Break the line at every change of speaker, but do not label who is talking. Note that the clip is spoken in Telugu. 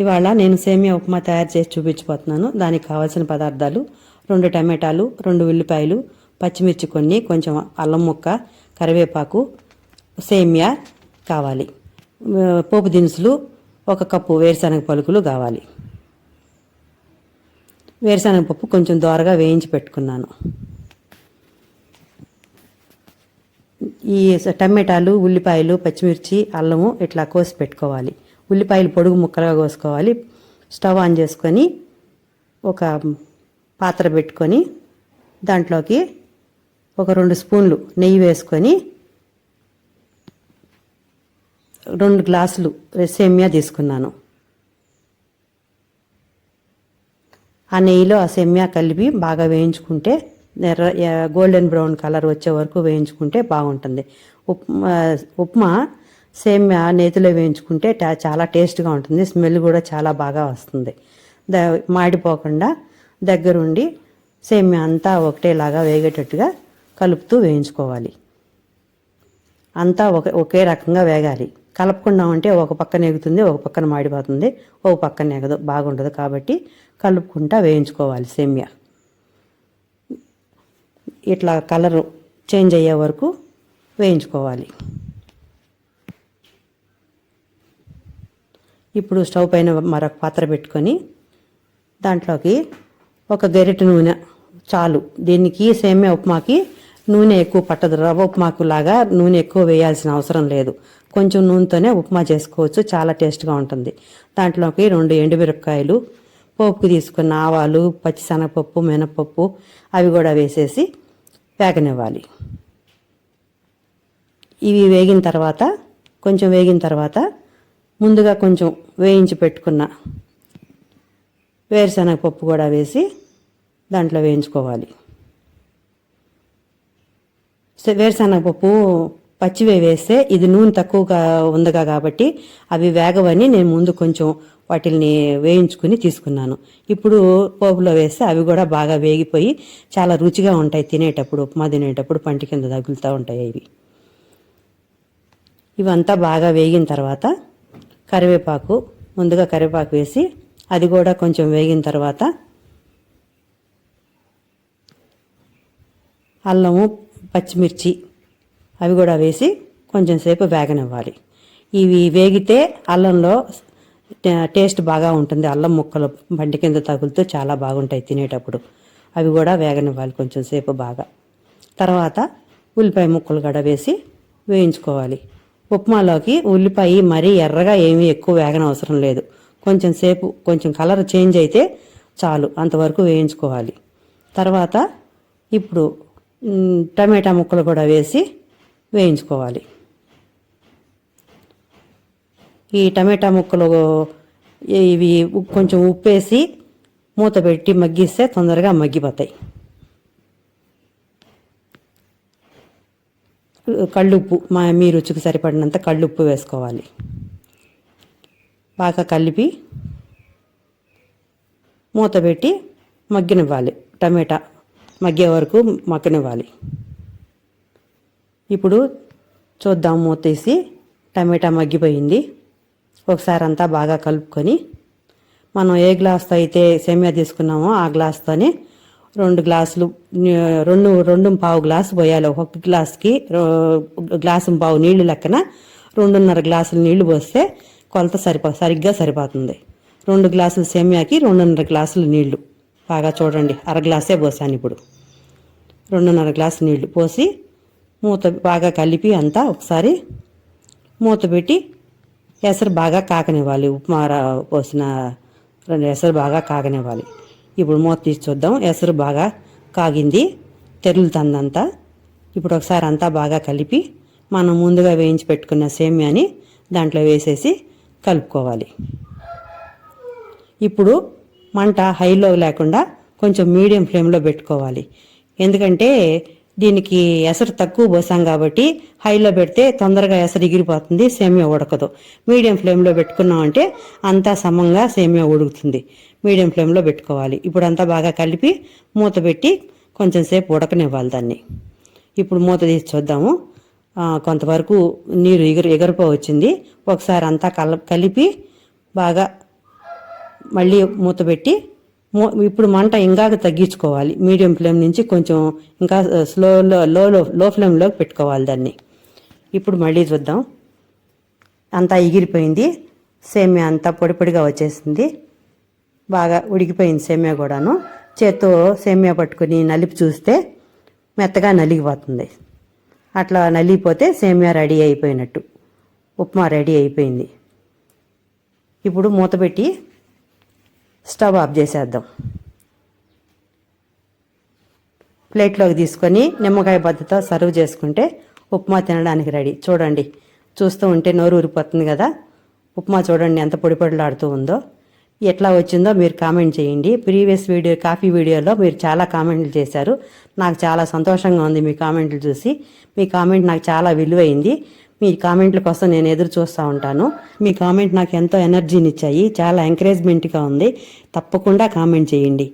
ఇవాళ నేను సేమియా ఉప్మా తయారు చేసి చూపించబోతున్నాను. దానికి కావాల్సిన పదార్థాలు: 2 టమాటాలు, 2 ఉల్లిపాయలు, పచ్చిమిర్చి కొన్ని, కొంచెం అల్లం ముక్క, కరివేపాకు, సేమియా కావాలి. పోపు దినుసులు 1 కప్పు వేరుశనగ పలుకులు కావాలి. వేరుశనగ పప్పు కొంచెం దోరగా వేయించి పెట్టుకున్నాను. ఈ టమాటాలు, ఉల్లిపాయలు, పచ్చిమిర్చి, అల్లము ఇట్లా కోసి పెట్టుకోవాలి. ఉల్లిపాయలు పొడుగు ముక్కలుగా కోసుకోవాలి. స్టవ్ ఆన్ చేసుకొని ఒక పాత్ర పెట్టుకొని దాంట్లోకి ఒక 2 స్పూన్లు నెయ్యి వేసుకొని 2 గ్లాసులు సేమియా తీసుకున్నాను. ఆ నెయ్యిలో ఆ సేమియా కలిపి బాగా వేయించుకుంటే గోల్డెన్ బ్రౌన్ కలర్ వచ్చే వరకు వేయించుకుంటే బాగుంటుంది. ఉప్మా సేమియా నేతిలో వేయించుకుంటే చాలా టేస్ట్గా ఉంటుంది. స్మెల్ కూడా చాలా బాగా వస్తుంది. మాడిపోకుండా దగ్గరుండి సేమియా అంతా ఒకటేలాగా వేగేటట్టుగా కలుపుతూ వేయించుకోవాలి. అంతా ఒకే రకంగా వేగాలి. కలపకుండా ఉంటే ఒక పక్కన ఎగుతుంది, ఒక పక్కన మాడిపోతుంది, ఒక పక్కన ఎగదు, బాగుండదు. కాబట్టి కలుపుకుంటా వేయించుకోవాలి. సేమియా ఇట్లా కలరు చేంజ్ అయ్యే వరకు వేయించుకోవాలి. ఇప్పుడు స్టవ్ పైన మరొక పాత్ర పెట్టుకొని దాంట్లోకి ఒక గరిటె నూనె చాలు. దీనికి సేమియా ఉప్మాకి నూనె ఎక్కువ పట్టదు. రవ్వ ఉప్మాకు లాగా నూనె ఎక్కువ వేయాల్సిన అవసరం లేదు. కొంచెం నూనెతోనే ఉప్మా చేసుకోవచ్చు. చాలా టేస్ట్గా ఉంటుంది. దాంట్లోకి 2 ఎండుమిరపకాయలు, పోపుకు తీసుకున్న ఆవాలు, పచ్చిశనగపప్పు, మినపప్పు అవి కూడా వేసేసి వేగనివ్వాలి. ఇవి కొంచెం వేగిన తర్వాత ముందుగా కొంచెం వేయించి పెట్టుకున్న వేరుశనగపప్పు కూడా వేసి దాంట్లో వేయించుకోవాలి. వేరుశనగపప్పు పచ్చివే వేస్తే ఇది నూనె తక్కువగా ఉందిగా కాబట్టి అవి వేగవని నేను ముందు కొంచెం వాటిని వేయించుకుని తీసుకున్నాను. ఇప్పుడు పోపులో వేస్తే అవి కూడా బాగా వేగిపోయి చాలా రుచిగా ఉంటాయి. తినేటప్పుడు ఉప్మా తినేటప్పుడు పంటి కింద తగులుతూ ఉంటాయి ఇవి. ఇవంతా బాగా వేగిన తర్వాత ముందుగా కరివేపాకు వేసి అది కూడా కొంచెం వేగిన తర్వాత అల్లము, పచ్చిమిర్చి అవి కూడా వేసి కొంచెం సేపు వేగనివ్వాలి. ఇవి వేగితే అల్లంలో టేస్ట్ బాగా ఉంటుంది. అల్లం ముక్కలు బండి కింద తగులుతూ చాలా బాగుంటాయి తినేటప్పుడు. అవి కూడా వేగనివ్వాలి కొంచెం సేపు బాగా. తర్వాత ఉల్లిపాయ ముక్కలు కూడా వేసి వేయించుకోవాలి. ఉప్మాలోకి ఉల్లిపాయ మరీ ఎర్రగా ఏమీ ఎక్కువ వేగనవసరం లేదు. కొంచెం సేపు కొంచెం కలర్ చేంజ్ అయితే చాలు, అంతవరకు వేయించుకోవాలి. తర్వాత ఇప్పుడు టమాటా ముక్కలు కూడా వేసి వేయించుకోవాలి. ఈ టమాటా ముక్కలు ఇవి కొంచెం ఉప్పేసి మూత పెట్టి మగ్గిస్తే తొందరగా మగ్గిపోతాయి. కళ్ళుప్పు మీ రుచికి సరిపడినంత కళ్ళుప్పు వేసుకోవాలి. బాగా కలిపి మూత పెట్టి మగ్గనివ్వాలి. టమాటా మగ్గే వరకు మగ్గనివ్వాలి. ఇప్పుడు చూద్దాం, మూత తీసి టమాటా మగ్గిపోయింది. ఒకసారి అంతా బాగా కలుపుకొని మనం ఏ గ్లాస్తో అయితే సేమియా తీసుకున్నామో ఆ గ్లాస్తోనే 2 గ్లాసులు 2.25 గ్లాసు పోయాలి. ఒక గ్లాస్కి గ్లాసు పావు నీళ్లు లెక్కన 2.5 గ్లాసులు నీళ్లు పోస్తే కొలత సరిగ్గా సరిపోతుంది. 2 గ్లాసుల సేమియాకి 2.5 గ్లాసులు నీళ్లు. బాగా చూడండి, అర గ్లాసే పోసాను. ఇప్పుడు 2.5 గ్లాసు నీళ్లు పోసి మూత బాగా కలిపి అంతా ఒకసారి మూత పెట్టి ఎసరు బాగా కాకనివ్వాలి. ఉప్మా పోసిన ఎసరు బాగా కాగనివ్వాలి. ఇప్పుడు మూత తీసి చూద్దాం. ఎసరు బాగా కాగింది, తెరులుతుందంతా. ఇప్పుడు ఒకసారి అంతా బాగా కలిపి మనం ముందుగా వేయించి పెట్టుకున్న సేమియాని దాంట్లో వేసేసి కలుపుకోవాలి. ఇప్పుడు మంట హైలో లేకుండా కొంచెం మీడియం ఫ్లేమ్లో పెట్టుకోవాలి. ఎందుకంటే దీనికి ఎసరు తక్కువ పోసాం కాబట్టి హైలో పెడితే తొందరగా ఎసరు ఎగిరిపోతుంది, సేమియా ఉడకదు. మీడియం ఫ్లేమ్లో పెట్టుకున్నామంటే అంతా సమంగా సేమియా ఉడుకుతుంది. మీడియం ఫ్లేమ్లో పెట్టుకోవాలి. ఇప్పుడు అంతా బాగా కలిపి మూత పెట్టి కొంచెం సేపు ఉడకనివ్వాలి దాన్ని. ఇప్పుడు మూత తీసి చూద్దాము. కొంతవరకు నీరు ఎగరిపో వచ్చింది. ఒకసారి అంతా కలిపి బాగా మళ్ళీ మూత పెట్టి ఇప్పుడు మంట ఇంకాక తగ్గించుకోవాలి. మీడియం ఫ్లేమ్ నుంచి కొంచెం ఇంకా లో ఫ్లేమ్లోకి పెట్టుకోవాలి దాన్ని. ఇప్పుడు మళ్ళీ చూద్దాం. అంతా ఎగిరిపోయింది, సేమియా అంతా పొడి పొడిగా వచ్చేసింది, బాగా ఉడికిపోయింది సేమియా కూడాను. చేత్తో సేమియా పట్టుకుని నలిపి చూస్తే మెత్తగా నలిగిపోతుంది. అట్లా నలిగిపోతే సేమియా రెడీ అయిపోయినట్టు, ఉప్మా రెడీ అయిపోయింది. ఇప్పుడు మూత పెట్టి స్టవ్ ఆఫ్ చేసేద్దాం. ప్లేట్లోకి తీసుకొని నిమ్మకాయ బద్దతో సర్వ్ చేసుకుంటే ఉప్మా తినడానికి రెడీ. చూడండి, చూస్తూ ఉంటే నోరు ఊరిపోతుంది కదా. ఉప్మా చూడండి ఎంత పొడి పొడిలాడుతూ ఉందో. ఎట్లా వచ్చిందో మీరు కామెంట్ చేయండి. ప్రీవియస్ కాఫీ వీడియోలో మీరు చాలా కామెంట్లు చేశారు. నాకు చాలా సంతోషంగా ఉంది మీ కామెంట్లు చూసి. మీ కామెంట్ నాకు చాలా విలువైంది. మీ కామెంట్ల కోసం నేను ఎదురు చూస్తూ ఉంటాను. మీ కామెంట్ నాకు ఎంతో ఎనర్జీని ఇచ్చాయి, చాలా ఎంకరేజ్మెంట్గా ఉంది. తప్పకుండా కామెంట్ చేయండి.